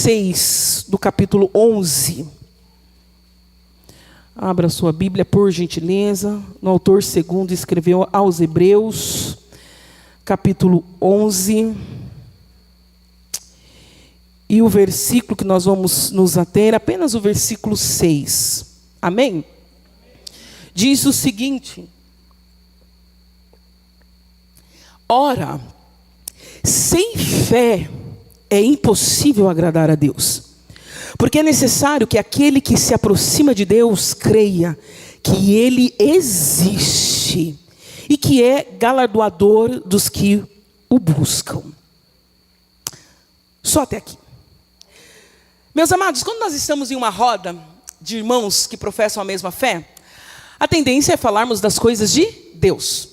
6 do capítulo 11. Abra sua Bíblia, por gentileza. No autor segundo escreveu aos Hebreus, capítulo 11. E o versículo que nós vamos nos ater, apenas o versículo 6. Amém? Diz o seguinte: ora, sem fé é impossível agradar a Deus, porque é necessário que aquele que se aproxima de Deus creia que Ele existe e que é galardoador dos que o buscam. Só até aqui. Meus amados, quando nós estamos em uma roda de irmãos que professam a mesma fé, a tendência é falarmos das coisas de Deus.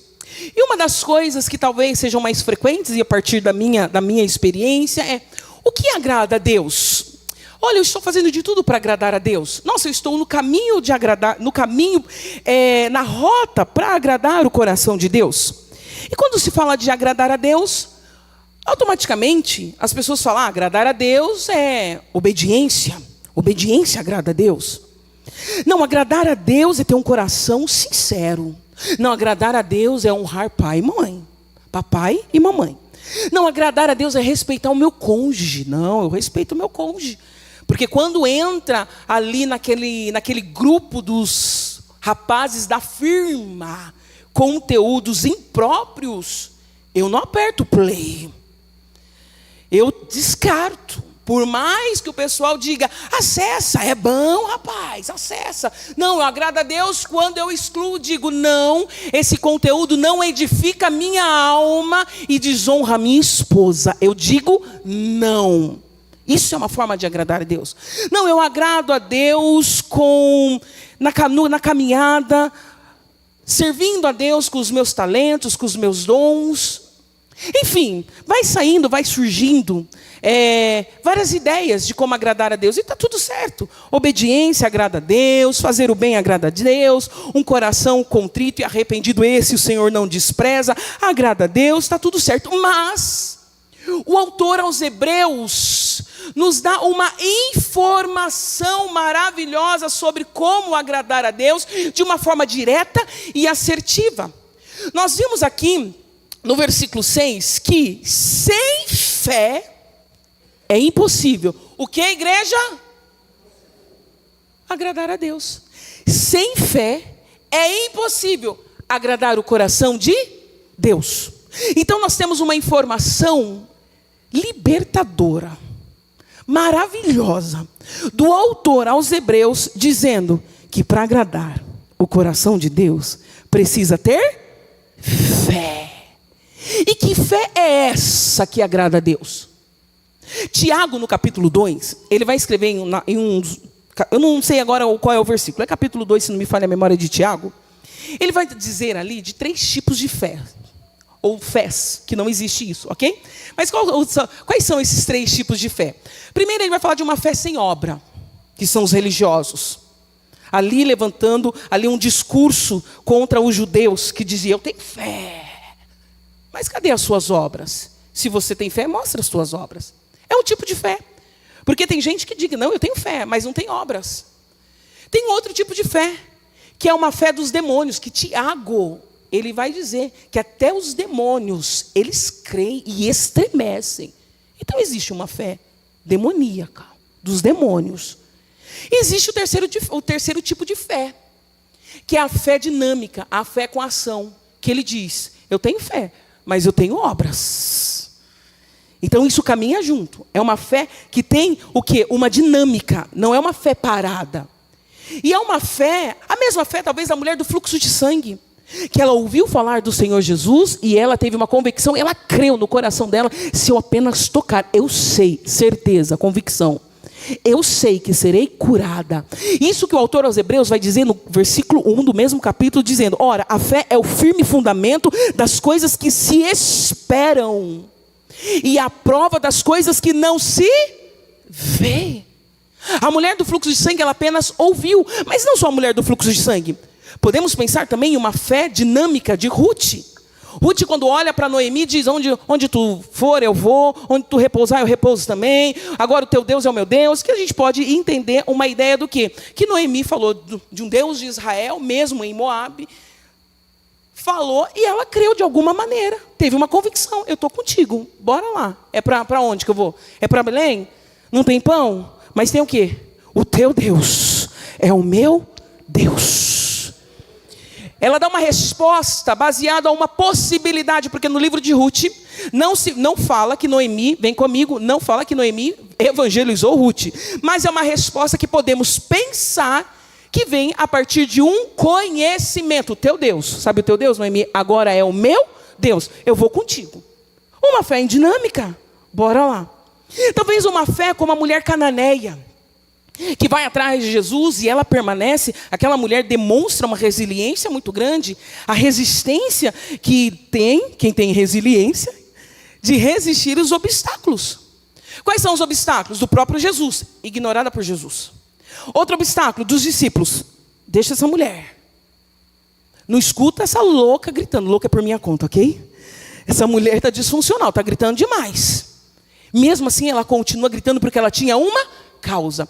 E uma das coisas que talvez sejam mais frequentes, e a partir da minha experiência, é: o que agrada a Deus? Olha, eu estou fazendo de tudo para agradar a Deus. Nossa, eu estou no caminho de agradar, na rota para agradar o coração de Deus. E quando se fala de agradar a Deus, automaticamente as pessoas falam: agradar a Deus é obediência. Obediência agrada a Deus. Não, agradar a Deus é ter um coração sincero. Não, agradar a Deus é honrar pai e mãe, papai e mamãe. Não, agradar a Deus é respeitar o meu cônjuge. Não, eu respeito o meu cônjuge. Porque quando entra ali naquele grupo dos rapazes da firma, conteúdos impróprios, eu não aperto play. Eu descarto. Por mais que o pessoal diga: acessa, é bom, rapaz, acessa. Não, eu agrado a Deus quando eu excluo, digo: não, esse conteúdo não edifica a minha alma e desonra a minha esposa. Eu digo não. Isso é uma forma de agradar a Deus. Não, eu agrado a Deus na caminhada, servindo a Deus com os meus talentos, com os meus dons. Enfim, vai saindo, vai surgindo várias ideias de como agradar a Deus. E está tudo certo. Obediência agrada a Deus, fazer o bem agrada a Deus, um coração contrito e arrependido, esse o Senhor não despreza, agrada a Deus, está tudo certo. Mas o autor aos Hebreus nos dá uma informação maravilhosa sobre como agradar a Deus de uma forma direta e assertiva. Nós vimos aqui no versículo 6, que sem fé é impossível. O que, igreja? Agradar a Deus. Sem fé é impossível agradar o coração de Deus. Então nós temos uma informação libertadora, maravilhosa, do autor aos Hebreus, dizendo que para agradar o coração de Deus, precisa ter fé. E que fé é essa que agrada a Deus? Tiago, no capítulo 2, ele vai escrever eu não sei agora qual é o versículo, é capítulo 2, se não me falha a memória de Tiago. Ele vai dizer ali de 3 tipos de fé, ou fés, que não existe isso, ok? Mas quais são esses 3 tipos de fé? Primeiro ele vai falar de uma fé sem obra, que são os religiosos. Ali levantando um discurso contra os judeus, que dizia: eu tenho fé. Mas cadê as suas obras? Se você tem fé, mostra as suas obras. É um tipo de fé. Porque tem gente que diz: não, eu tenho fé, mas não tem obras. Tem outro tipo de fé, que é uma fé dos demônios, que Tiago, ele vai dizer que até os demônios, eles creem e estremecem. Então existe uma fé demoníaca, dos demônios. E existe o terceiro tipo de fé, que é a fé dinâmica, a fé com ação, que ele diz: eu tenho fé, mas eu tenho obras. Então isso caminha junto. É uma fé que tem o quê? Uma dinâmica, não é uma fé parada. E é uma fé, a mesma fé talvez da mulher do fluxo de sangue, que ela ouviu falar do Senhor Jesus e ela teve uma convicção, ela creu no coração dela: se eu apenas tocar, eu sei, certeza, convicção, eu sei que serei curada. Isso que o autor aos Hebreus vai dizer no versículo 1 do mesmo capítulo, dizendo: ora, a fé é o firme fundamento das coisas que se esperam e a prova das coisas que não se vê. A mulher do fluxo de sangue, ela apenas ouviu, mas não só a mulher do fluxo de sangue. Podemos pensar também em uma fé dinâmica de Ruth. Ruth, quando olha para Noemi, diz: onde tu for, eu vou. Onde tu repousar, eu repouso também. Agora o teu Deus é o meu Deus. Que a gente pode entender uma ideia do quê? Que Noemi falou de um Deus de Israel, mesmo em Moabe. Falou e ela creu de alguma maneira. Teve uma convicção: eu estou contigo, bora lá. É para onde que eu vou? É para Belém? Não tem pão? Mas tem o quê? O teu Deus é o meu Deus. Ela dá uma resposta baseada a uma possibilidade, porque no livro de Ruth não fala que Noemi, vem comigo, não fala que Noemi evangelizou Ruth, mas é uma resposta que podemos pensar que vem a partir de um conhecimento. O teu Deus, sabe o teu Deus, Noemi? Agora é o meu Deus, eu vou contigo. Uma fé em dinâmica, bora lá. Talvez uma fé como a mulher cananeia, que vai atrás de Jesus e ela permanece. Aquela mulher demonstra uma resiliência muito grande. A resistência que tem, quem tem resiliência, de resistir aos obstáculos. Quais são os obstáculos? Do próprio Jesus, ignorada por Jesus. Outro obstáculo, dos discípulos: deixa essa mulher. Não escuta essa louca gritando. Louca é por minha conta, ok? Essa mulher está disfuncional, está gritando demais. Mesmo assim, ela continua gritando porque ela tinha uma causa.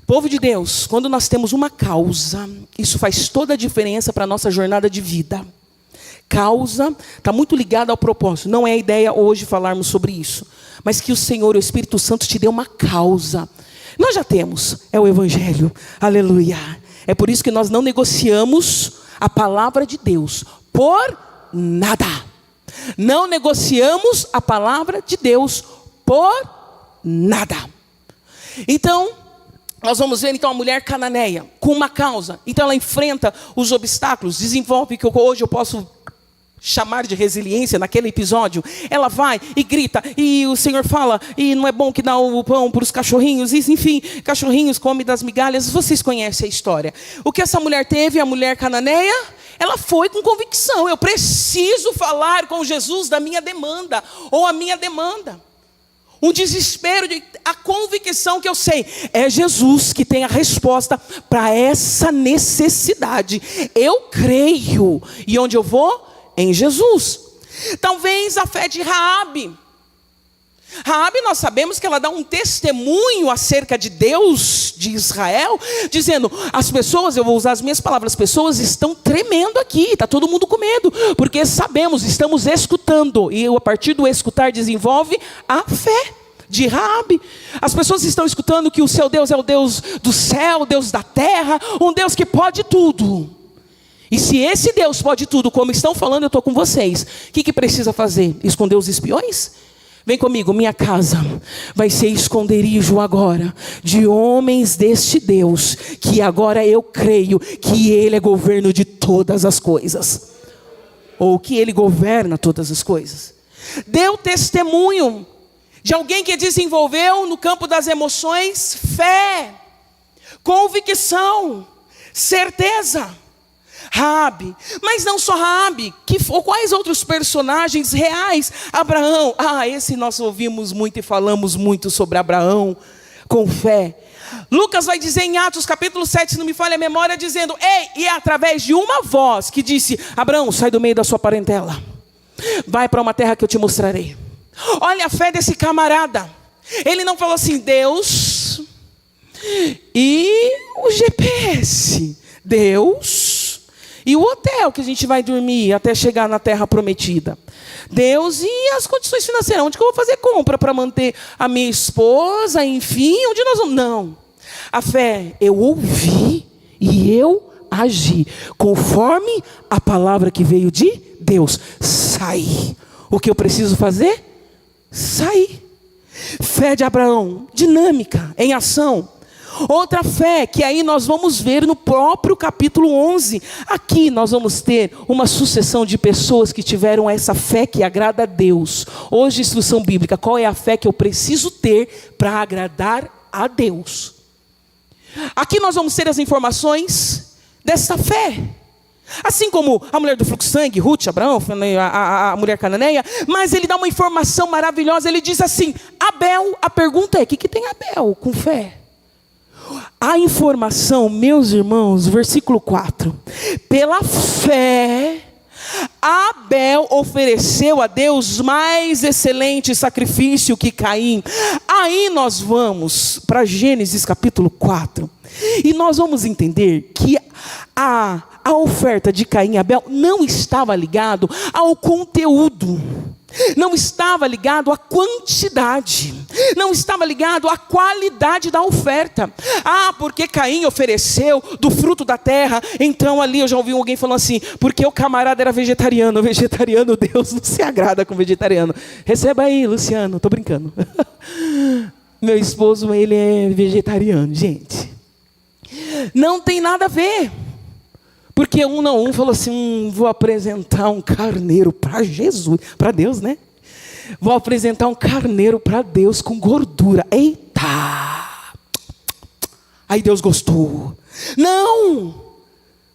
Povo de Deus, quando nós temos uma causa, isso faz toda a diferença para a nossa jornada de vida. Causa está muito ligada ao propósito. Não é a ideia hoje falarmos sobre isso, mas que o Senhor, o Espírito Santo, te dê uma causa. Nós já temos, é o Evangelho, aleluia. É por isso que nós não negociamos a palavra de Deus por nada. Não negociamos a palavra de Deus por nada. Então, nós vamos ver então a mulher cananeia com uma causa. Então ela enfrenta os obstáculos, desenvolve o que hoje eu posso chamar de resiliência naquele episódio. Ela vai e grita, e o Senhor fala, e não é bom que dá o pão para os cachorrinhos, e, enfim, cachorrinhos comem das migalhas. Vocês conhecem a história. O que essa mulher teve, a mulher cananeia? Ela foi com convicção: eu preciso falar com Jesus da minha demanda, ou a minha demanda. Um desespero, a convicção que eu sei, é Jesus que tem a resposta para essa necessidade. Eu creio. E onde eu vou? Em Jesus. Talvez a fé de Raabe. Raabe, nós sabemos que ela dá um testemunho acerca de Deus de Israel, dizendo: as pessoas, eu vou usar as minhas palavras, as pessoas estão tremendo aqui, está todo mundo com medo, porque sabemos, estamos escutando, e a partir do escutar desenvolve a fé de Raabe. As pessoas estão escutando que o seu Deus é o Deus do céu, o Deus da terra, um Deus que pode tudo. E se esse Deus pode tudo, como estão falando, eu estou com vocês. O que precisa fazer? Esconder os espiões? Vem comigo, minha casa vai ser esconderijo agora de homens deste Deus, que agora eu creio que Ele é governo de todas as coisas. Ou que Ele governa todas as coisas. Deu testemunho de alguém que desenvolveu no campo das emoções fé, convicção, certeza. Raabe, mas não só Raabe, quais outros personagens reais? Abraão, esse nós ouvimos muito e falamos muito sobre Abraão, com fé. Lucas vai dizer em Atos capítulo 7, se não me falha a memória, dizendo: ei, e é através de uma voz que disse: Abraão, sai do meio da sua parentela, vai para uma terra que eu te mostrarei. Olha a fé desse camarada. Ele não falou assim: Deus e o GPS, Deus e o hotel que a gente vai dormir até chegar na terra prometida. Deus e as condições financeiras. Onde que eu vou fazer compra para manter a minha esposa, enfim, onde nós vamos? Não. A fé, eu ouvi e eu agi conforme a palavra que veio de Deus. Sair. O que eu preciso fazer? Sair. Fé de Abraão, dinâmica, em ação. Outra fé, que aí nós vamos ver no próprio capítulo 11. Aqui nós vamos ter uma sucessão de pessoas que tiveram essa fé que agrada a Deus. Hoje, instrução bíblica: qual é a fé que eu preciso ter para agradar a Deus? Aqui nós vamos ter as informações dessa fé. Assim como a mulher do fluxo de sangue, Ruth, Abraão, a mulher cananeia. Mas ele dá uma informação maravilhosa. Ele diz assim: Abel, a pergunta é: o que tem Abel com fé? A informação, meus irmãos, versículo 4. Pela fé, Abel ofereceu a Deus mais excelente sacrifício que Caim. Aí nós vamos para Gênesis capítulo 4. E nós vamos entender que a oferta de Caim e Abel não estava ligado ao conteúdo, não estava ligado à quantidade, não estava ligado à qualidade da oferta. Porque Caim ofereceu do fruto da terra, então ali eu já ouvi alguém falando assim, porque o camarada era vegetariano. Deus não se agrada com vegetariano. Receba aí, Luciano, tô brincando. Meu esposo, ele é vegetariano, gente. Não tem nada a ver. Porque um falou assim, vou apresentar um carneiro para Jesus, para Deus, né? Vou apresentar um carneiro para Deus com gordura. Eita! Aí Deus gostou. Não!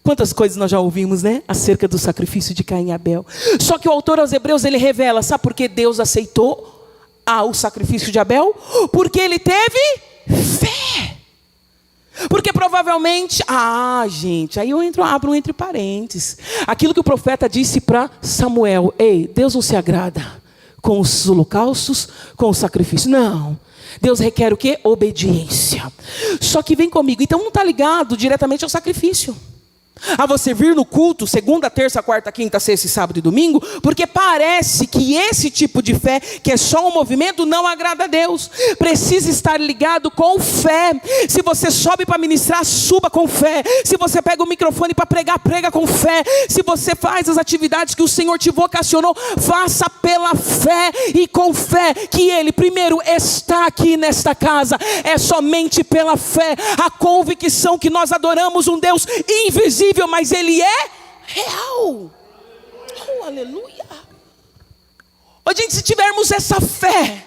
Quantas coisas nós já ouvimos, né? Acerca do sacrifício de Caim e Abel. Só que o autor aos Hebreus, ele revela, sabe por que Deus aceitou o sacrifício de Abel? Porque ele teve fé. Porque provavelmente, gente, aí eu abro entre parênteses. Aquilo que o profeta disse para Samuel: ei, Deus não se agrada com os holocaustos, com o sacrifício. Não, Deus requer o quê? Obediência. Só que vem comigo, então não está ligado diretamente ao sacrifício. A você vir no culto, segunda, terça, quarta, quinta, sexta, sábado e domingo, porque parece que esse tipo de fé, que é só um movimento, não agrada a Deus. Precisa estar ligado com fé. Se você sobe para ministrar, suba com fé. Se você pega o microfone para pregar, prega com fé. Se você faz as atividades que o Senhor te vocacionou, faça pela fé e com fé que Ele primeiro está aqui nesta casa. É somente pela fé, a convicção que nós adoramos um Deus invisível, mas Ele é real. Oh, aleluia. Gente, se tivermos essa fé,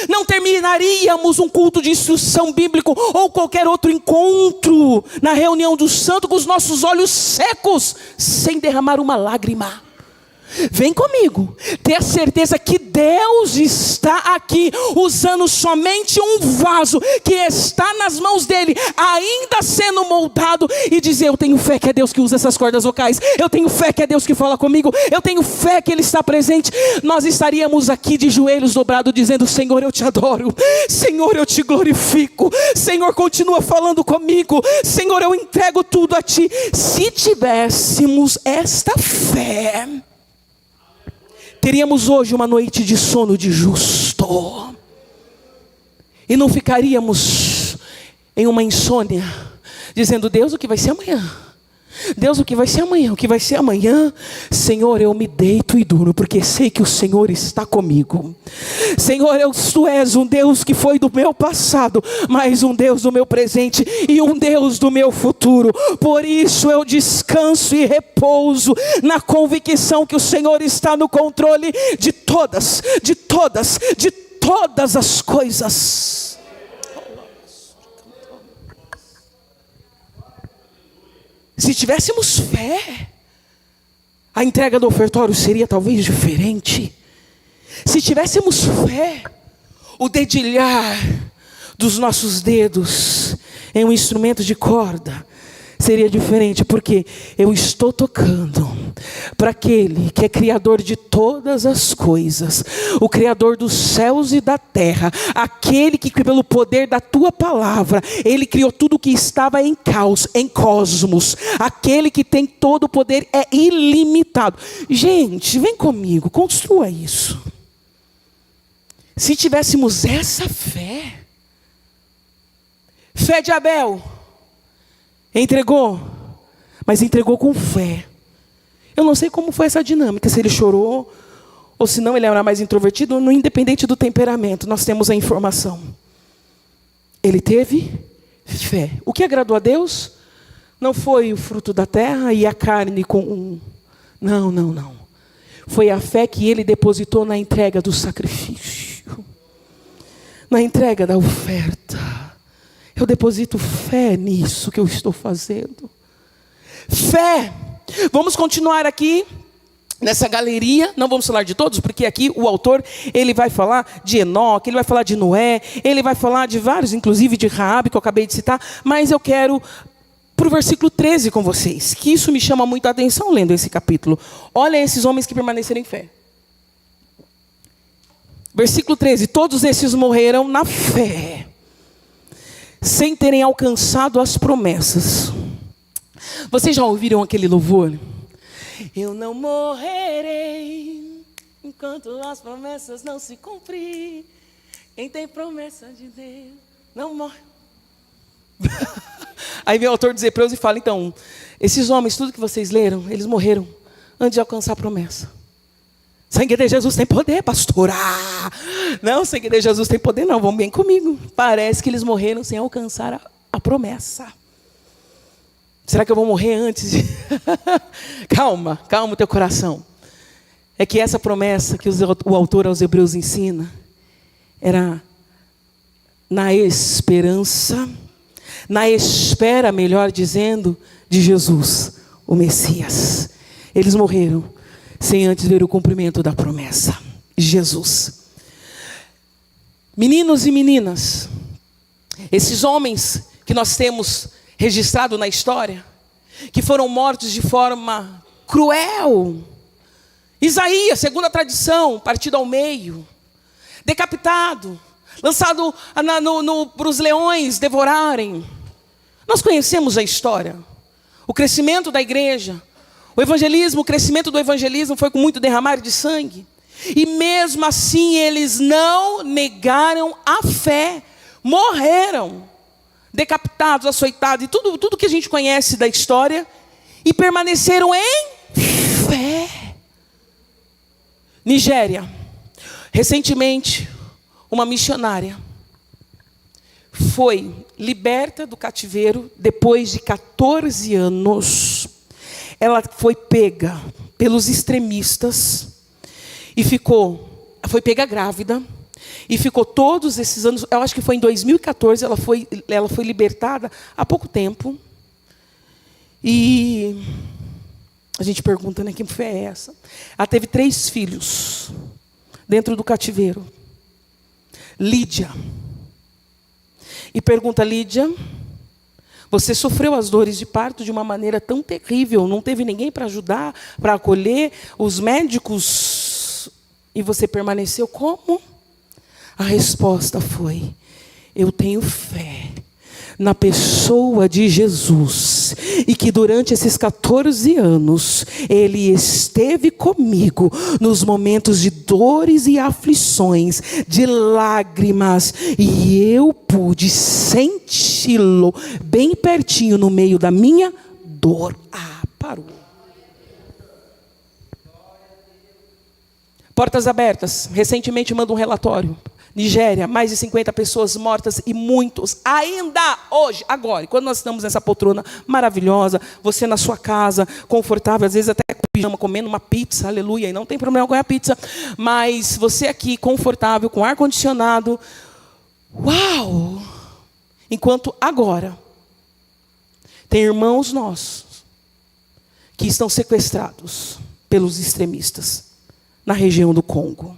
não terminaríamos um culto de instrução bíblica ou qualquer outro encontro na reunião do santo com os nossos olhos secos, sem derramar uma lágrima. Vem comigo, ter a certeza que Deus está aqui, usando somente um vaso que está nas mãos dele, ainda sendo moldado, e dizer: eu tenho fé que é Deus que usa essas cordas vocais, eu tenho fé que é Deus que fala comigo, eu tenho fé que Ele está presente. Nós estaríamos aqui de joelhos dobrados dizendo: Senhor, eu te adoro, Senhor, eu te glorifico, Senhor, continua falando comigo, Senhor, eu entrego tudo a Ti. Se tivéssemos esta fé, teríamos hoje uma noite de sono de justo. E não ficaríamos em uma insônia, dizendo: Deus, o que vai ser amanhã? Deus, o que vai ser amanhã? O que vai ser amanhã? Senhor, eu me deito e durmo, porque sei que o Senhor está comigo. Senhor, Tu és um Deus que foi do meu passado, mas um Deus do meu presente e um Deus do meu futuro. Por isso eu descanso e repouso na convicção que o Senhor está no controle de todas as coisas. Se tivéssemos fé, a entrega do ofertório seria talvez diferente. Se tivéssemos fé, o dedilhar dos nossos dedos em um instrumento de corda seria diferente, porque eu estou tocando para aquele que é criador de todas as coisas, o criador dos céus e da terra, aquele que pelo poder da tua palavra, Ele criou tudo que estava em caos, em cosmos, aquele que tem todo o poder, é ilimitado. Gente, vem comigo, construa isso. Se tivéssemos essa fé de Abel, entregou, mas entregou com fé. Eu não sei como foi essa dinâmica, se ele chorou, ou se não ele era mais introvertido, independente do temperamento, nós temos a informação. Ele teve fé. O que agradou a Deus não foi o fruto da terra e a carne com Não. Foi a fé que ele depositou na entrega do sacrifício, na entrega da oferta. Eu deposito fé nisso que eu estou fazendo. Fé. Vamos continuar aqui nessa galeria. Não vamos falar de todos, porque aqui o autor, ele vai falar de Enoque, ele vai falar de Noé, ele vai falar de vários, inclusive de Raabe, que eu acabei de citar. Mas eu quero para o versículo 13 com vocês, que isso me chama muito a atenção lendo esse capítulo. Olha esses homens que permaneceram em fé. Versículo 13: todos esses morreram na fé, sem terem alcançado as promessas. Vocês já ouviram aquele louvor? Eu não morrerei enquanto as promessas não se cumprirem. Quem tem promessa de Deus não morre. Aí vem o autor dos Hebreus e fala: então, esses homens, tudo que vocês leram, eles morreram antes de alcançar a promessa. Sangue de Jesus tem poder, pastor. Não, sangue de Jesus tem poder não, vão bem comigo. Parece que eles morreram sem alcançar a promessa. Será que eu vou morrer antes de... Calma o teu coração. É que essa promessa que o autor aos Hebreus ensina era na esperança, na espera, melhor dizendo, de Jesus, o Messias. Eles morreram sem antes ver o cumprimento da promessa. Jesus. Meninos e meninas, esses homens que nós temos registrado na história, que foram mortos de forma cruel. Isaías, segundo a tradição, partido ao meio, decapitado, lançado para os leões devorarem. Nós conhecemos a história. O crescimento da igreja, o evangelismo, o crescimento do evangelismo foi com muito derramar de sangue. E mesmo assim eles não negaram a fé, morreram, decapitados, açoitados, e tudo que a gente conhece da história, e permaneceram em fé. Nigéria, recentemente, uma missionária foi liberta do cativeiro depois de 14 anos. Ela foi pega pelos extremistas e foi pega grávida e ficou todos esses anos. Eu acho que foi em 2014, ela foi libertada há pouco tempo. E a gente pergunta, né, que fé é essa? Ela teve 3 filhos dentro do cativeiro. Lídia. E pergunta: Lídia, você sofreu as dores de parto de uma maneira tão terrível, não teve ninguém para ajudar, para acolher, os médicos, e você permaneceu como? A resposta foi: eu tenho fé na pessoa de Jesus, e que durante esses 14 anos, Ele esteve comigo, nos momentos de dores e aflições, de lágrimas, e eu pude senti-lo bem pertinho no meio da minha dor. Parou. Portas abertas, recentemente manda um relatório. Nigéria, mais de 50 pessoas mortas e muitos ainda hoje, agora, quando nós estamos nessa poltrona maravilhosa, você na sua casa, confortável, às vezes até com pijama, comendo uma pizza, aleluia, e não tem problema com a pizza, mas você aqui confortável, com ar-condicionado, uau! Enquanto agora, tem irmãos nossos que estão sequestrados pelos extremistas na região do Congo.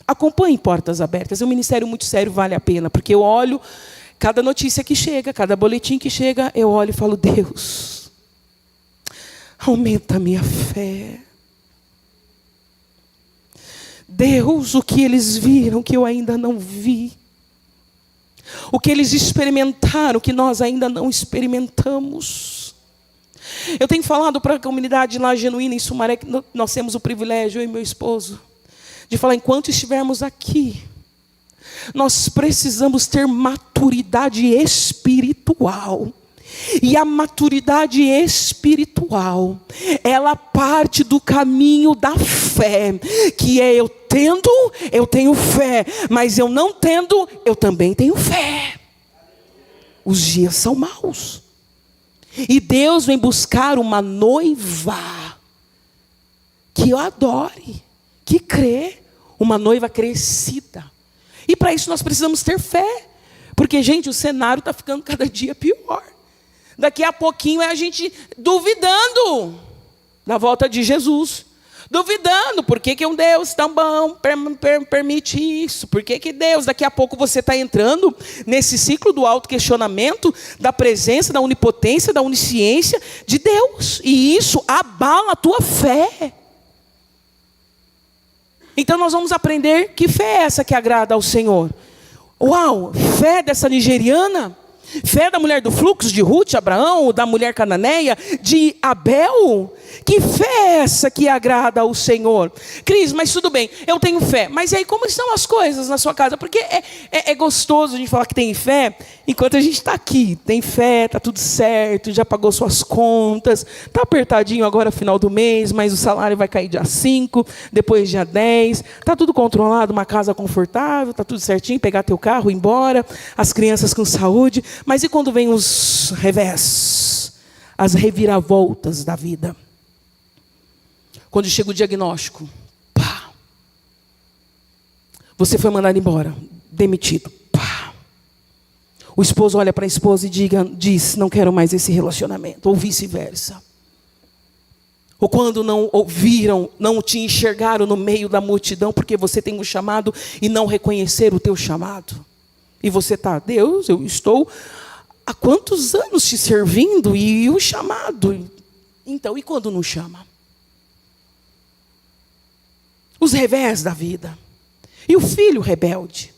Acompanhe Portas Abertas, é um ministério muito sério, vale a pena, porque eu olho cada notícia que chega, cada boletim que chega, eu olho e falo: Deus, aumenta a minha fé. Deus, o que eles viram que eu ainda não vi, o que eles experimentaram que nós ainda não experimentamos. Eu tenho falado para a comunidade lá genuína em Sumaré, que nós temos o privilégio, eu e meu esposo, de falar: enquanto estivermos aqui, nós precisamos ter maturidade espiritual. E a maturidade espiritual, ela parte do caminho da fé, que é eu tenho fé, mas eu não tendo, eu também tenho fé. Os dias são maus. E Deus vem buscar uma noiva que o adore, que crê, uma noiva crescida. E para isso nós precisamos ter fé. Porque, gente, o cenário está ficando cada dia pior. Daqui a pouquinho é a gente duvidando da volta de Jesus. Duvidando, por que um Deus tão bom permite isso? Por que Deus, daqui a pouco você está entrando nesse ciclo do autoquestionamento, da presença, da onipotência, da onisciência de Deus. E isso abala a tua fé. Então nós vamos aprender que fé é essa que agrada ao Senhor. Uau, fé dessa nigeriana? Fé da mulher do fluxo, de Ruth, Abraão, da mulher cananeia, de Abel? Que fé é essa que agrada ao Senhor? Cris, mas tudo bem, eu tenho fé. Mas e aí, como estão as coisas na sua casa? Porque é gostoso a gente falar que tem fé, enquanto a gente está aqui. Tem fé, está tudo certo, já pagou suas contas, está apertadinho agora final do mês, mas o salário vai cair dia 5, depois dia 10. Está tudo controlado, uma casa confortável, está tudo certinho, pegar teu carro, ir embora, as crianças com saúde. Mas e quando vem os revés, as reviravoltas da vida? Quando chega o diagnóstico, pá, você foi mandado embora, demitido, pá. O esposo olha para a esposa e diz, não quero mais esse relacionamento, ou vice-versa. Ou quando não ouviram, não te enxergaram no meio da multidão, porque você tem um chamado e não reconhecer o teu chamado. E você está, Deus, eu estou há quantos anos te servindo e o chamado? Então, e quando não chama? Os revés da vida. E o filho rebelde?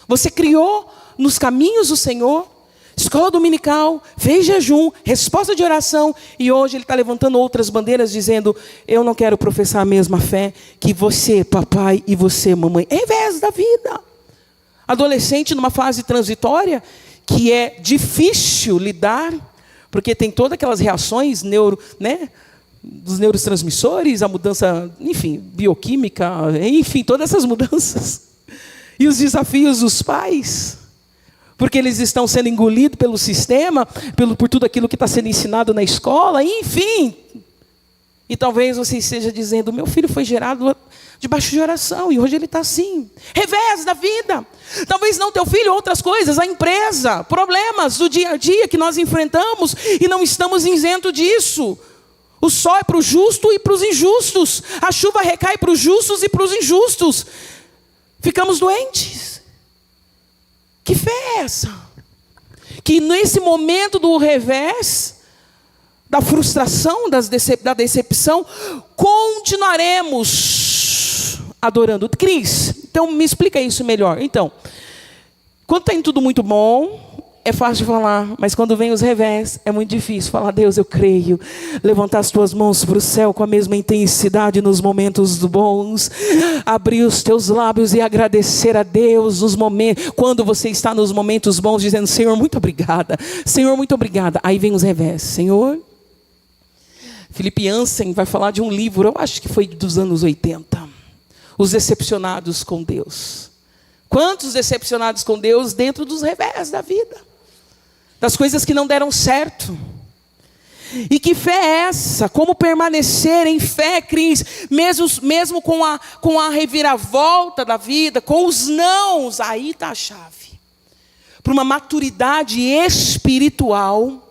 Você criou nos caminhos do Senhor, escola dominical, fez jejum, resposta de oração, e hoje ele está levantando outras bandeiras dizendo, eu não quero professar a mesma fé que você, papai, e você, mamãe. É revés da vida. Adolescente numa fase transitória, que é difícil lidar, porque tem todas aquelas reações dos neurotransmissores, a mudança, enfim, bioquímica, enfim, todas essas mudanças. E os desafios dos pais, porque eles estão sendo engolidos pelo sistema, por tudo aquilo que está sendo ensinado na escola, enfim. E talvez você esteja dizendo, meu filho foi gerado debaixo de oração, e hoje ele está assim. Revés da vida. Talvez não teu filho, outras coisas, a empresa, problemas do dia a dia que nós enfrentamos, e não estamos isentos disso. O sol é para o justo e para os injustos. A chuva recai para os justos e para os injustos. Ficamos doentes. Que fé é essa? Que nesse momento do revés, da frustração, da decepção, continuaremos adorando. Cris, então me explica isso melhor. Então, quando está indo tudo muito bom, é fácil de falar, mas quando vem os revés, é muito difícil falar, Deus, eu creio. Levantar as tuas mãos para o céu com a mesma intensidade nos momentos bons. Abrir os teus lábios e agradecer a Deus nos momentos, quando você está nos momentos bons, dizendo, Senhor, muito obrigada. Senhor, muito obrigada. Aí vem os revés. Senhor, Felipe Jansen vai falar de um livro, eu acho que foi dos anos 80. Os decepcionados com Deus. Quantos decepcionados com Deus dentro dos revés da vida? Das coisas que não deram certo. E que fé é essa? Como permanecer em fé, Cris? Mesmo com a reviravolta da vida, com os nãos, aí está a chave. Para uma maturidade espiritual,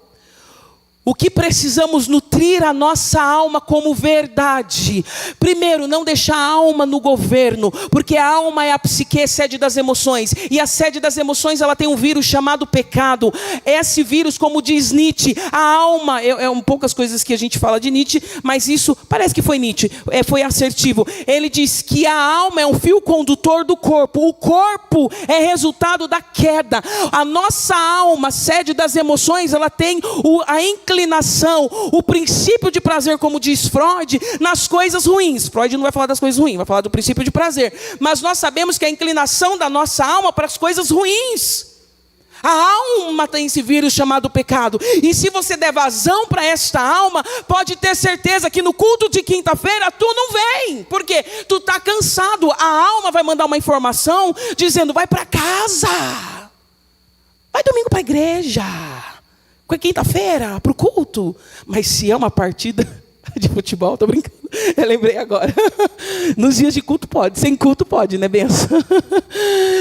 o que precisamos nutrir a nossa alma como verdade. Primeiro, não deixar a alma no governo, porque a alma é a psique, sede das emoções. E a sede das emoções, ela tem um vírus chamado pecado. Esse vírus, como diz Nietzsche, a alma, poucas coisas que a gente fala de Nietzsche, mas isso parece que foi Nietzsche, foi assertivo. Ele diz que a alma é um fio condutor do corpo. O corpo é resultado da queda. A nossa alma, sede das emoções, ela tem a inclinação, o princípio de prazer, como diz Freud, nas coisas ruins. Freud não vai falar das coisas ruins, vai falar do princípio de prazer. Mas nós sabemos que a inclinação da nossa alma para as coisas ruins. A alma tem esse vírus chamado pecado. E se você der vazão para esta alma, pode ter certeza que no culto de quinta-feira tu não vem. Por quê? Tu está cansado. A alma vai mandar uma informação dizendo, vai para casa. Vai domingo para a igreja. Quinta-feira, para o culto. Mas se é uma partida de futebol, estou brincando. Eu lembrei agora. Nos dias de culto pode, sem culto pode, né, benção?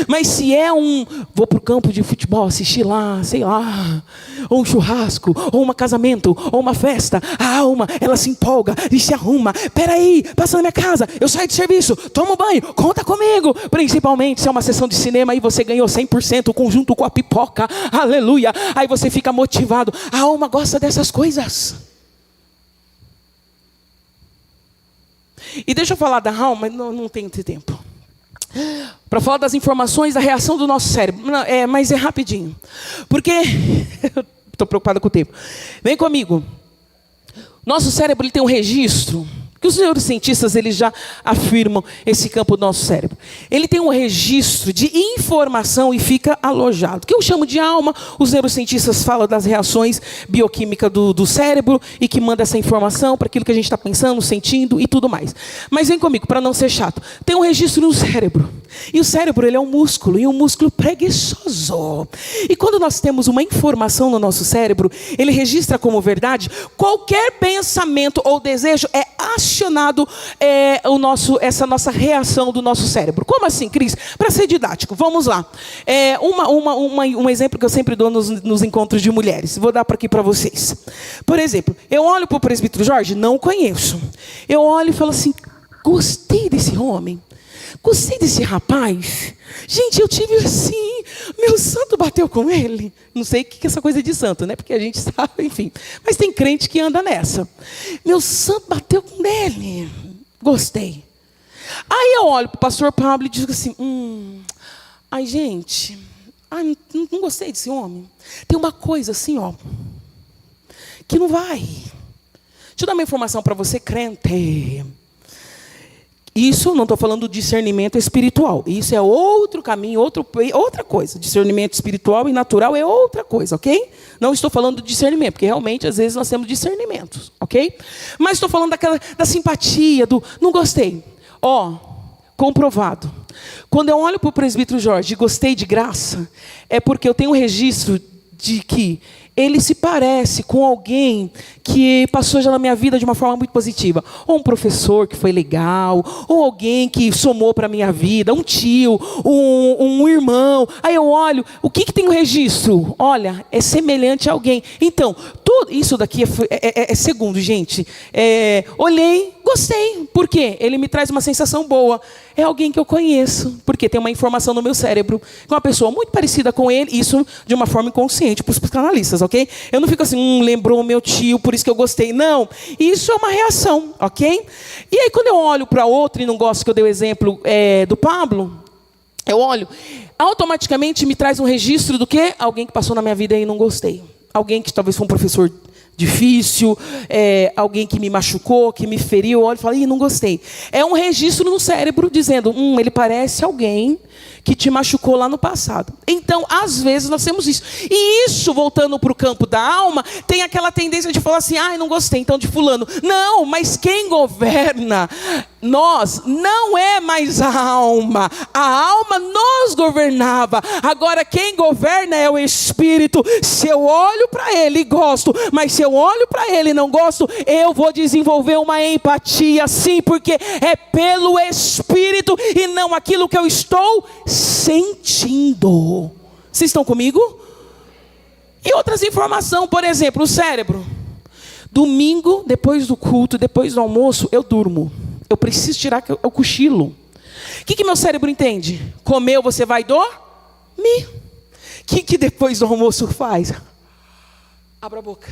Mas se é vou pro campo de futebol assistir lá, sei lá, ou um churrasco, ou um casamento, ou uma festa, a alma, ela se empolga e se arruma. Peraí, passa na minha casa, eu saio de serviço, tomo um banho, conta comigo. Principalmente se é uma sessão de cinema e você ganhou 100% o conjunto com a pipoca, aleluia. Aí você fica motivado. A alma gosta dessas coisas. E deixa eu falar da alma, não tenho tempo. Para falar das informações, da reação do nosso cérebro. Mas é rapidinho. Porque, estou preocupada com o tempo. Vem comigo. Nosso cérebro ele tem um registro, que os neurocientistas eles já afirmam esse campo do nosso cérebro. Ele tem um registro de informação e fica alojado. O que eu chamo de alma, os neurocientistas falam das reações bioquímicas do cérebro e que manda essa informação para aquilo que a gente está pensando, sentindo e tudo mais. Mas vem comigo, para não ser chato. Tem um registro no cérebro. E o cérebro ele é um músculo, e um músculo preguiçoso. E quando nós temos uma informação no nosso cérebro, ele registra como verdade, qualquer pensamento ou desejo é acionado essa nossa reação do nosso cérebro. Como assim, Cris? Para ser didático, vamos lá. Um exemplo que eu sempre dou nos encontros de mulheres. Vou dar aqui para vocês. Por exemplo, eu olho para o presbítero Jorge, não conheço. Eu olho e falo assim, gostei desse homem. Gostei desse rapaz. Gente, eu tive assim, meu santo bateu com ele. Não sei o que é essa coisa de santo, né? Porque a gente sabe, enfim. Mas tem crente que anda nessa. Meu santo bateu com ele. Gostei. Aí eu olho para o pastor Pablo e digo assim, ai gente, não gostei desse homem. Tem uma coisa assim, ó, que não vai. Deixa eu dar uma informação para você, crente. Isso não estou falando de discernimento espiritual. Isso é outro caminho, outra coisa. Discernimento espiritual e natural é outra coisa, ok? Não estou falando de discernimento, porque realmente às vezes nós temos discernimentos, ok? Mas estou falando da simpatia, do não gostei. Comprovado. Quando eu olho para o presbítero Jorge e gostei de graça, é porque eu tenho um registro de que ele se parece com alguém que passou já na minha vida de uma forma muito positiva. Ou um professor que foi legal, ou alguém que somou para a minha vida, um tio, um irmão. Aí eu olho, o que tem o registro? Olha, é semelhante a alguém. Então, tudo isso daqui é segundo, gente. Olhei, gostei. Por quê? Ele me traz uma sensação boa. É alguém que eu conheço, porque tem uma informação no meu cérebro, que é uma pessoa muito parecida com ele, isso de uma forma inconsciente para os psicanalistas, ok? Eu não fico assim, lembrou o meu tio, por isso que eu gostei. Não, isso é uma reação, ok? E aí quando eu olho para outro e não gosto, que eu dei o exemplo do Pablo, eu olho, automaticamente me traz um registro do quê? Alguém que passou na minha vida e não gostei. Alguém que talvez foi um professor difícil, alguém que me machucou, que me feriu, eu olho e falo, não gostei. É um registro no cérebro dizendo, ele parece alguém que te machucou lá no passado. Então, às vezes, nós temos isso. E isso, voltando para o campo da alma, tem aquela tendência de falar assim, não gostei, então, de fulano. Não, mas quem governa nós não é mais a alma nos governava. Agora, quem governa é o Espírito. Se eu olho para ele e gosto, mas se eu olho para ele e não gosto, eu vou desenvolver uma empatia, sim, porque é pelo Espírito e não aquilo que eu estou sentindo. Vocês estão comigo? E outras informações, por exemplo, o cérebro. Domingo, depois do culto, depois do almoço, eu durmo. Eu preciso tirar o cochilo. O que meu cérebro entende? Comeu, você vai dormir. O que depois do almoço faz? Abra a boca.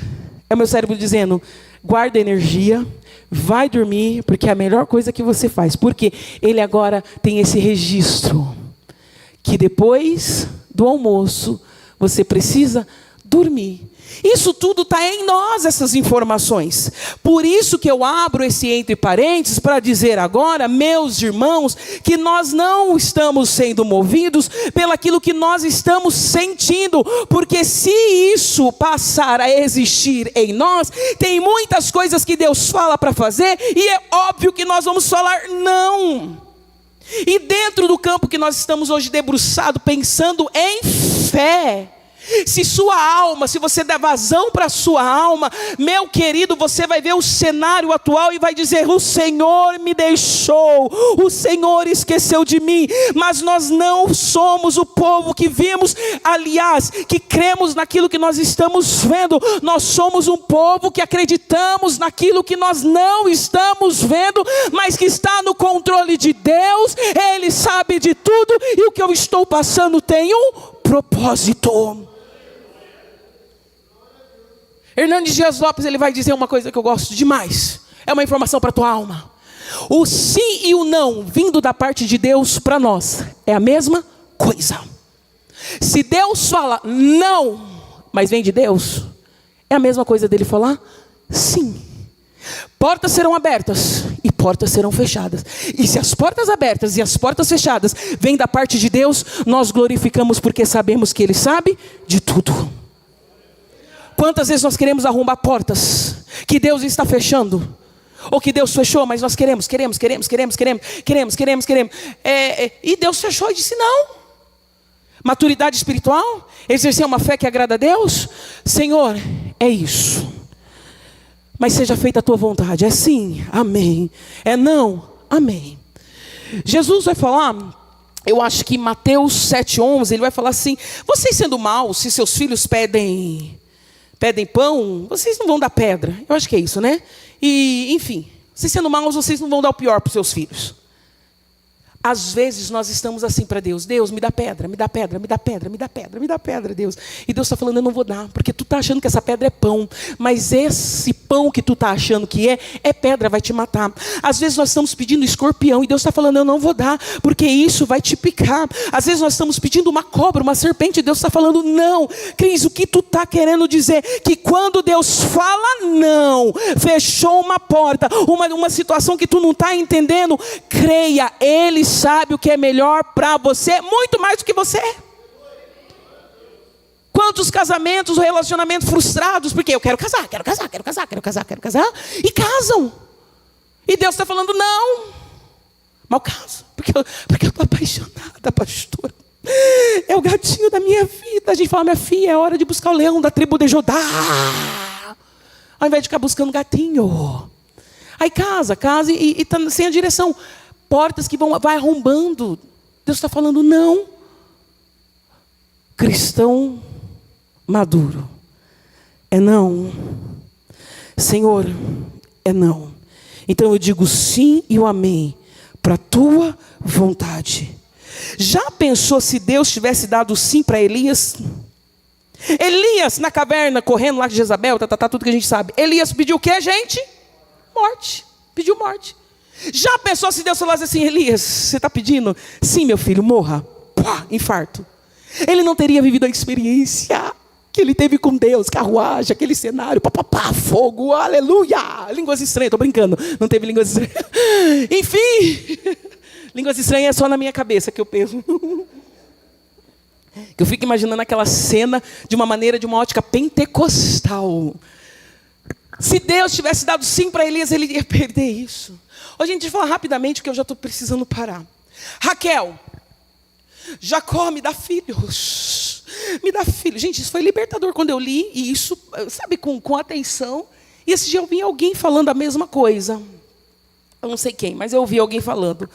É o meu cérebro dizendo, guarda energia, vai dormir, porque é a melhor coisa que você faz. Porque ele agora tem esse registro, que depois do almoço, você precisa dormir. Isso tudo está em nós, essas informações. Por isso que eu abro esse entre parênteses para dizer agora, meus irmãos, que nós não estamos sendo movidos pelaquilo que nós estamos sentindo. Porque se isso passar a existir em nós, tem muitas coisas que Deus fala para fazer e é óbvio que nós vamos falar não. E dentro do campo que nós estamos hoje debruçado, pensando em fé, Se sua alma, se você der vazão para a sua alma, meu querido, você vai ver o cenário atual e vai dizer: o Senhor me deixou, o Senhor esqueceu de mim. Mas nós não somos o povo que vimos, aliás, que cremos naquilo que nós estamos vendo. Nós somos um povo que acreditamos naquilo que nós não estamos vendo, mas que está no controle de Deus. Ele sabe de tudo e o que eu estou passando tem um propósito. Hernandes Dias Lopes, ele vai dizer uma coisa que eu gosto demais. É uma informação para a tua alma. O sim e o não vindo da parte de Deus para nós é a mesma coisa. Se Deus fala não, mas vem de Deus, é a mesma coisa dele falar sim. Portas serão abertas e portas serão fechadas. E se as portas abertas e as portas fechadas vêm da parte de Deus, nós glorificamos porque sabemos que Ele sabe de tudo. Quantas vezes nós queremos arrombar portas que Deus está fechando, ou que Deus fechou, mas nós queremos. E Deus fechou e disse não. Maturidade espiritual, exercer uma fé que agrada a Deus. Senhor, é isso, mas seja feita a tua vontade. É sim, amém. É não, amém. Jesus vai falar, eu acho que em Mateus 7,11, ele vai falar assim: vocês sendo maus, se seus filhos pedem pão, vocês não vão dar pedra. Eu acho que é isso, né? E, enfim, vocês sendo maus, vocês não vão dar o pior para os seus filhos. Às vezes nós estamos assim para Deus: Deus, me dá pedra, me dá pedra, me dá pedra, me dá pedra, me dá pedra, Deus. E Deus está falando: eu não vou dar, porque tu está achando que essa pedra é pão. Mas esse pão que tu está achando que é pedra, vai te matar. Às vezes nós estamos pedindo escorpião e Deus está falando: eu não vou dar, porque isso vai te picar. Às vezes nós estamos pedindo uma cobra, uma serpente, e Deus está falando: não. Cris, o que tu está querendo dizer? Que quando Deus fala não, fechou uma porta, uma situação que tu não está entendendo, creia, Ele sabe o que é melhor para você, muito mais do que você. Quantos casamentos, relacionamentos frustrados, porque eu quero casar, e casam. E Deus está falando não. Mal caso, porque eu estou apaixonada, pastor. É o gatinho da minha vida. A gente fala: minha filha, é hora de buscar o leão da tribo de Judá, ao invés de ficar buscando gatinho. Aí casa e está sem a direção. Portas que vai arrombando. Deus está falando não. Cristão maduro é não. Senhor, é não. Então eu digo sim e o amém para a tua vontade. Já pensou se Deus tivesse dado sim para Elias? Elias na caverna, correndo lá de Jezabel, tudo que a gente sabe. Elias pediu o que, gente? Morte. Pediu morte. Já pensou se Deus falasse assim: Elias, você está pedindo? Sim, meu filho, morra. Pá, infarto. Ele não teria vivido a experiência que ele teve com Deus, carruagem, aquele cenário, fogo, aleluia. Línguas estranhas, estou brincando, não teve línguas estranhas. Enfim, línguas estranhas é só na minha cabeça que eu penso. Eu fico imaginando aquela cena de uma maneira, de uma ótica pentecostal. Se Deus tivesse dado sim para Elias, ele ia perder isso. Hoje a gente fala rapidamente, porque eu já estou precisando parar. Raquel, Jacó, me dá filhos. Me dá filhos. Gente, isso foi libertador quando eu li, e isso, sabe, com atenção. E esse dia eu vi alguém falando a mesma coisa. Eu não sei quem, mas eu ouvi alguém falando.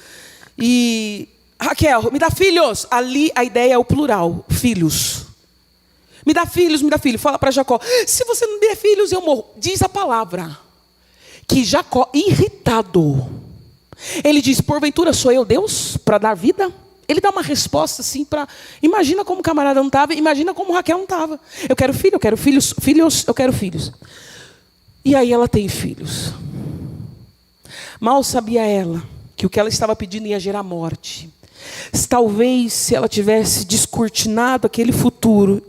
E Raquel, me dá filhos. Ali a ideia é o plural, filhos. Me dá filhos, me dá filhos. Fala para Jacó: se você não der filhos, eu morro. Diz a palavra que Jacó, irritado, ele diz: porventura sou eu Deus para dar vida? Ele dá uma resposta assim para... Imagina como o camarada não estava, imagina como Raquel não estava. Eu quero filho, eu quero filhos, eu quero filhos. E aí ela tem filhos. Mal sabia ela que o que ela estava pedindo ia gerar morte. Talvez se ela tivesse descortinado aquele futuro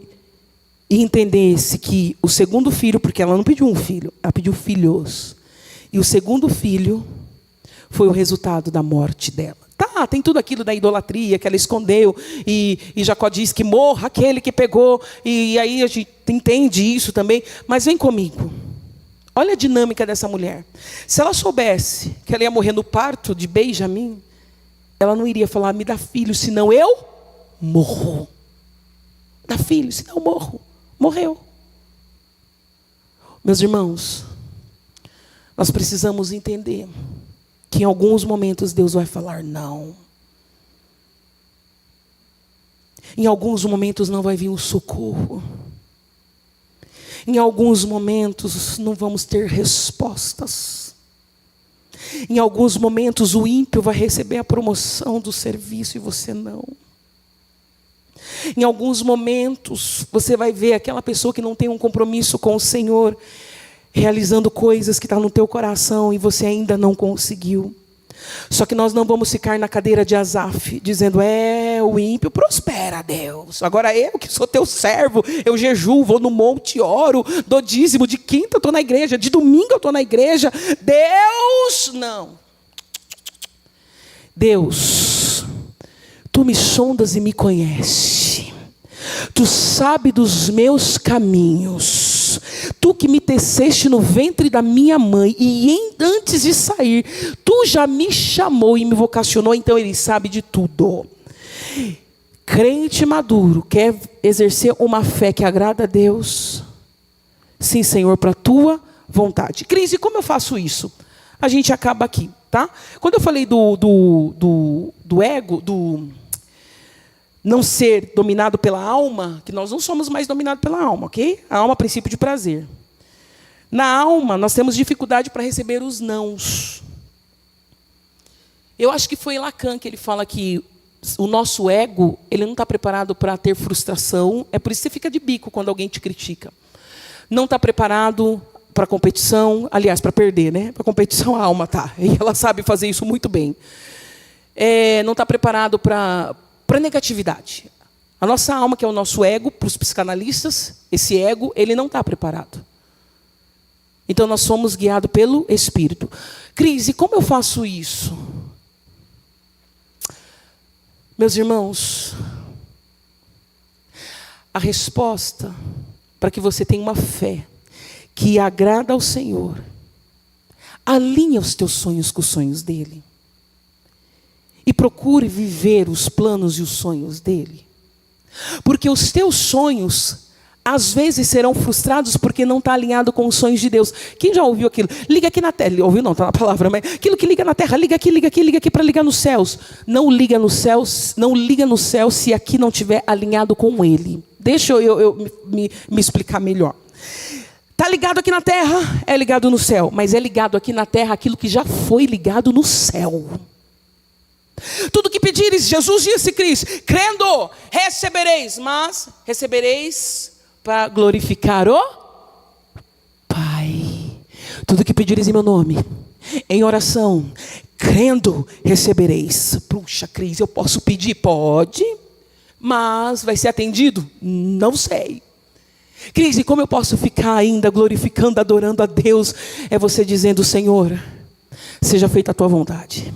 e entendesse que o segundo filho, porque ela não pediu um filho, ela pediu filhos. E o segundo filho foi o resultado da morte dela. Tá, tem tudo aquilo da idolatria que ela escondeu. E Jacó diz que morra aquele que pegou. E aí a gente entende isso também. Mas vem comigo. Olha a dinâmica dessa mulher. Se ela soubesse que ela ia morrer no parto de Benjamim, ela não iria falar: me dá filho, senão eu morro. dá filho, senão eu morro. Morreu. Meus irmãos, nós precisamos entender que em alguns momentos Deus vai falar não. Em alguns momentos não vai vir o socorro. Em alguns momentos não vamos ter respostas. Em alguns momentos o ímpio vai receber a promoção do serviço e você não. Em alguns momentos você vai ver aquela pessoa que não tem um compromisso com o Senhor realizando coisas que estão no teu coração e você ainda não conseguiu. Só que nós não vamos ficar na cadeira de Asaf, dizendo, o ímpio prospera, Deus. Agora eu que sou teu servo, eu jejuo, vou no monte, oro, dou dízimo, de quinta eu estou na igreja, de domingo eu estou na igreja. Deus, não. Deus, tu me sondas e me conheces. Tu sabes dos meus caminhos. Tu que me teceste no ventre da minha mãe e antes de sair, tu já me chamou e me vocacionou, então ele sabe de tudo. Crente maduro quer exercer uma fé que agrada a Deus? Sim, Senhor, para a tua vontade. Cris, e como eu faço isso? A gente acaba aqui, tá? Quando eu falei do ego, não ser dominado pela alma, que nós não somos mais dominados pela alma, ok? A alma é princípio de prazer. Na alma, nós temos dificuldade para receber os nãos. Eu acho que foi Lacan que ele fala que o nosso ego, ele não está preparado para ter frustração, é por isso que você fica de bico quando alguém te critica. Não está preparado para competição, aliás, para perder, né? Para competição a alma tá, e ela sabe fazer isso muito bem. Não está preparado para negatividade. A nossa alma, que é o nosso ego, para os psicanalistas, esse ego, ele não está preparado. Então nós somos guiados pelo Espírito. Cris, e como eu faço isso? Meus irmãos, a resposta para que você tenha uma fé que agrada ao Senhor, alinha os teus sonhos com os sonhos dEle. E procure viver os planos e os sonhos dEle. Porque os teus sonhos, às vezes, serão frustrados porque não está alinhado com os sonhos de Deus. Quem já ouviu aquilo? Liga aqui na terra. Ouviu não, está na palavra. Mas aquilo que liga na terra, liga aqui para ligar nos céus. Não liga nos céus, não liga no céu se aqui não estiver alinhado com Ele. Deixa eu me explicar melhor. Está ligado aqui na terra, é ligado no céu. Mas é ligado aqui na terra aquilo que já foi ligado no céu. Tudo que pedires, Jesus disse, Cris, crendo, recebereis. Mas recebereis para glorificar o Pai. Tudo que pedires em meu nome, em oração, crendo, recebereis. Puxa, Cris, eu posso pedir? Pode. Mas vai ser atendido? Não sei. Cris, e como eu posso ficar ainda glorificando, adorando a Deus? É você dizendo, Senhor, seja feita a tua vontade.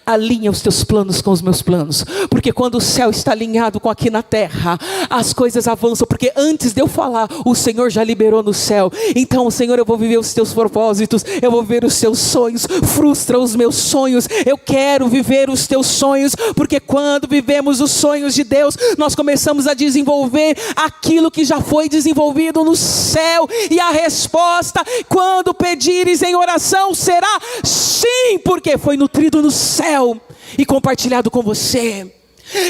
Alinha os teus planos com os meus planos. Porque quando o céu está alinhado com aqui na terra, as coisas avançam. Porque antes de eu falar, o Senhor já liberou no céu. Então, Senhor, eu vou viver os teus propósitos, eu vou viver os teus sonhos. Frustra os meus sonhos. Eu quero viver os teus sonhos. Porque quando vivemos os sonhos de Deus, nós começamos a desenvolver aquilo que já foi desenvolvido no céu. E a resposta, quando pedires em oração, será sim, porque foi nutrido no céu e compartilhado com você.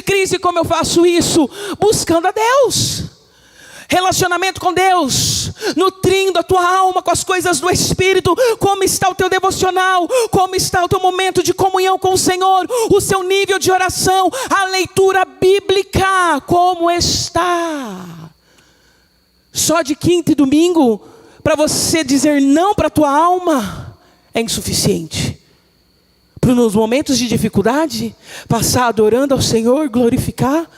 Cris, e como eu faço isso? Buscando a Deus, relacionamento com Deus, nutrindo a tua alma com as coisas do Espírito. Como está o teu devocional? Como está o teu momento de comunhão com o Senhor? O seu nível de oração, a leitura bíblica, como está? Só de quinta e domingo para você dizer não para a tua alma é insuficiente. Para nos momentos de dificuldade, passar adorando ao Senhor, glorificar.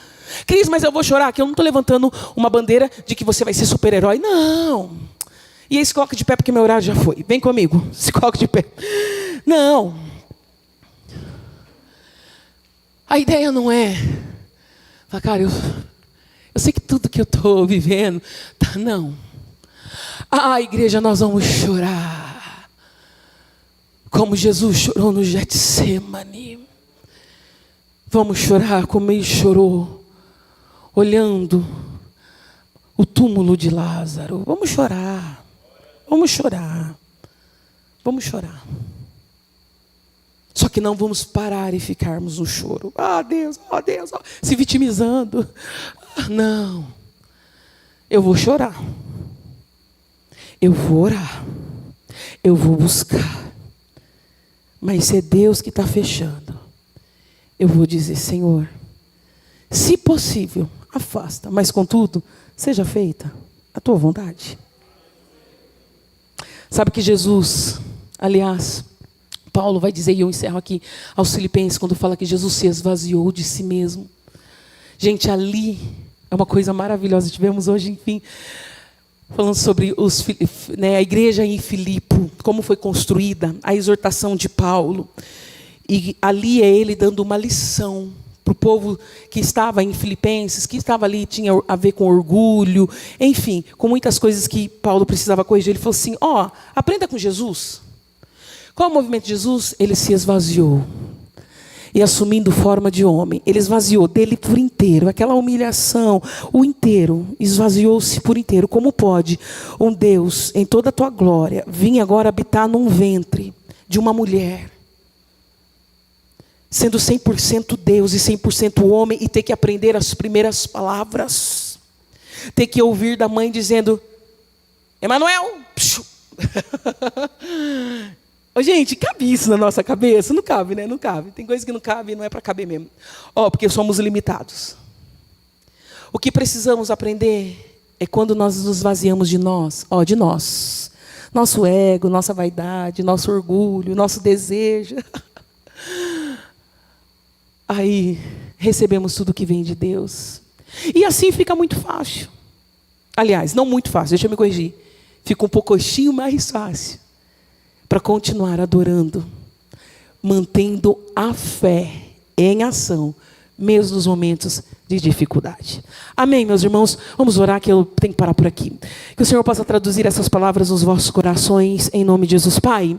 Cris, mas eu vou chorar aqui. Eu não estou levantando uma bandeira de que você vai ser super-herói. Não. E aí se coloca de pé porque meu horário já foi. Vem comigo, se coloca de pé. Não. A ideia não é... Cara, eu sei que tudo que eu estou vivendo... Tá, não. Igreja, nós vamos chorar. Como Jesus chorou no Getsemane. Vamos chorar como Ele chorou, olhando o túmulo de Lázaro. Vamos chorar. Vamos chorar. Vamos chorar. Só que não vamos parar e ficarmos no choro. Ah, Deus, se vitimizando. Não. Eu vou chorar. Eu vou orar. Eu vou buscar. Mas se é Deus que está fechando, eu vou dizer, Senhor, se possível, afasta. Mas contudo, seja feita a tua vontade. Sabe que Jesus, aliás, Paulo vai dizer, e eu encerro aqui aos Filipenses, quando fala que Jesus se esvaziou de si mesmo. Gente, ali é uma coisa maravilhosa. Tivemos hoje, enfim, falando sobre a igreja em Filipe, como foi construída, a exortação de Paulo. E ali é ele dando uma lição para o povo que estava em Filipenses, que estava ali, tinha a ver com orgulho, enfim, com muitas coisas que Paulo precisava corrigir. Ele falou assim, aprenda com Jesus. Qual é o movimento de Jesus? Ele se esvaziou. E assumindo forma de homem, ele esvaziou dele por inteiro. Aquela humilhação, o inteiro, esvaziou-se por inteiro. Como pode um Deus, em toda a tua glória, vir agora habitar num ventre de uma mulher, sendo 100% Deus e 100% homem, e ter que aprender as primeiras palavras, ter que ouvir da mãe dizendo, Emanuel! Oh, gente, cabe isso na nossa cabeça? Não cabe, né? Não cabe. Tem coisa que não cabe e não é para caber mesmo. Porque somos limitados. O que precisamos aprender é quando nós nos esvaziamos de nós. De nós. Nosso ego, nossa vaidade, nosso orgulho, nosso desejo. Aí recebemos tudo que vem de Deus. E assim fica muito fácil. Aliás, não muito fácil, deixa eu me corrigir. Fica um pouquinho mais fácil para continuar adorando, mantendo a fé em ação, mesmo nos momentos de dificuldade. Amém, meus irmãos? Vamos orar, que eu tenho que parar por aqui. Que o Senhor possa traduzir essas palavras nos vossos corações, em nome de Jesus. Pai,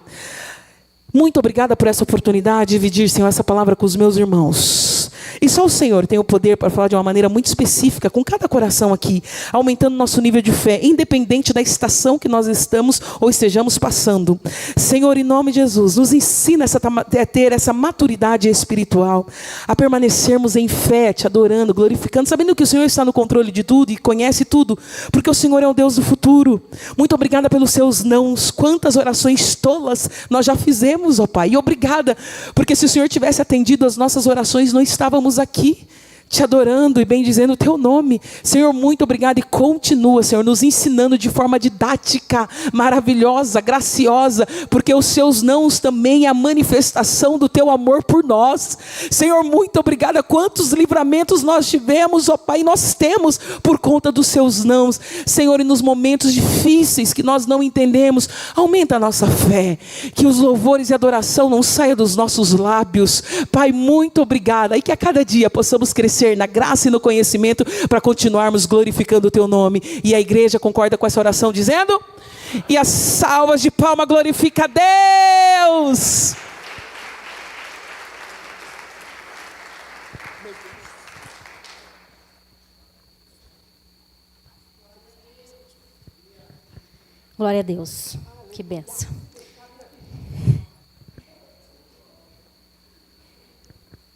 muito obrigada por essa oportunidade de dividir, Senhor, essa palavra com os meus irmãos. E só o Senhor tem o poder para falar de uma maneira muito específica com cada coração aqui, aumentando nosso nível de fé, independente da estação que nós estamos ou estejamos passando. Senhor, em nome de Jesus, nos ensina a ter essa maturidade espiritual, a permanecermos em fé, te adorando, glorificando, sabendo que o Senhor está no controle de tudo e conhece tudo, porque o Senhor é o Deus do futuro. Muito obrigada pelos seus nãos. Quantas orações tolas nós já fizemos, ó Pai. E obrigada, porque se o Senhor tivesse atendido as nossas orações, não estávamos aqui te adorando e bendizendo o teu nome. Senhor, muito obrigado, e continua, Senhor, nos ensinando de forma didática, maravilhosa, graciosa, porque os seus nãos também é a manifestação do teu amor por nós. Senhor, muito obrigada. Quantos livramentos nós tivemos, ó Pai, nós temos por conta dos seus nãos. Senhor, e nos momentos difíceis que nós não entendemos, aumenta a nossa fé, que os louvores e adoração não saiam dos nossos lábios. Pai, muito obrigada, e que a cada dia possamos crescer na graça e no conhecimento para continuarmos glorificando o teu nome. E a igreja concorda com essa oração dizendo? E as salvas de palma glorifica a Deus. Glória a Deus. Que bênção.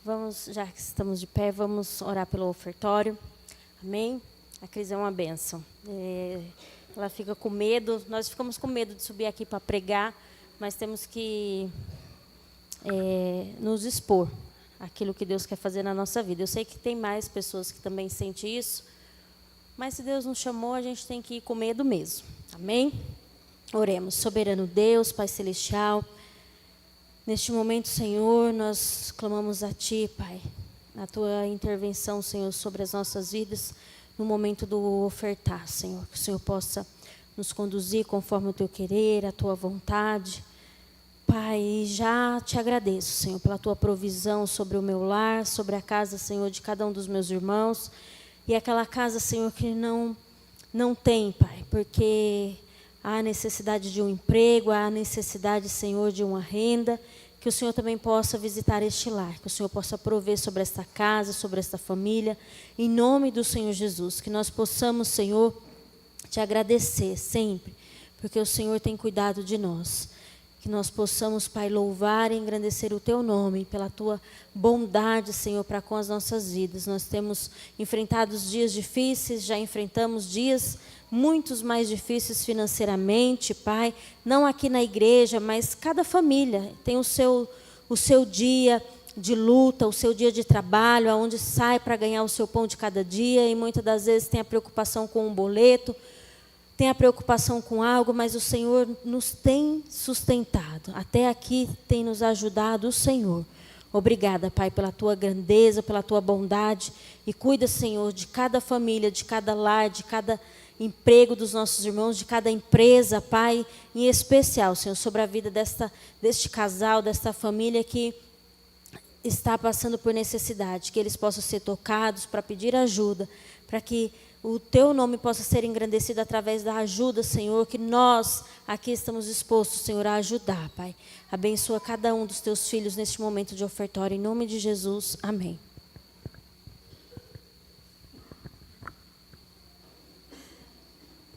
Vamos, já que estamos de pé, vamos orar pelo ofertório. Amém? A Cris é uma bênção. Ela fica com medo, nós ficamos com medo de subir aqui para pregar, mas temos que nos expor àquilo que Deus quer fazer na nossa vida. Eu sei que tem mais pessoas que também sentem isso, mas se Deus nos chamou, a gente tem que ir com medo mesmo. Amém? Oremos. Soberano Deus, Pai Celestial, neste momento, Senhor, nós clamamos a Ti, Pai, na Tua intervenção, Senhor, sobre as nossas vidas, no momento do ofertar, Senhor, que o Senhor possa nos conduzir conforme o Teu querer, a Tua vontade. Pai, já Te agradeço, Senhor, pela Tua provisão sobre o meu lar, sobre a casa, Senhor, de cada um dos meus irmãos, e aquela casa, Senhor, que não tem, Pai, porque há necessidade de um emprego, há necessidade, Senhor, de uma renda, que o Senhor também possa visitar este lar, que o Senhor possa prover sobre esta casa, sobre esta família, em nome do Senhor Jesus, que nós possamos, Senhor, te agradecer sempre, porque o Senhor tem cuidado de nós. Que nós possamos, Pai, louvar e engrandecer o Teu nome pela Tua bondade, Senhor, para com as nossas vidas. Nós temos enfrentado dias difíceis, já enfrentamos dias muitos mais difíceis financeiramente, Pai. Não aqui na igreja, mas cada família tem o seu dia de luta, o seu dia de trabalho, aonde sai para ganhar o seu pão de cada dia, e muitas das vezes tem a preocupação com um boleto, tem a preocupação com algo, mas o Senhor nos tem sustentado. Até aqui tem nos ajudado o Senhor. Obrigada, Pai, pela Tua grandeza, pela Tua bondade. E cuida, Senhor, de cada família, de cada lar, de cada emprego dos nossos irmãos, de cada empresa, Pai. Em especial, Senhor, sobre a vida deste casal, desta família que está passando por necessidade. Que eles possam ser tocados para pedir ajuda, para que o Teu nome possa ser engrandecido através da ajuda, Senhor, que nós aqui estamos dispostos, Senhor, a ajudar, Pai. Abençoa cada um dos Teus filhos neste momento de ofertório, em nome de Jesus. Amém.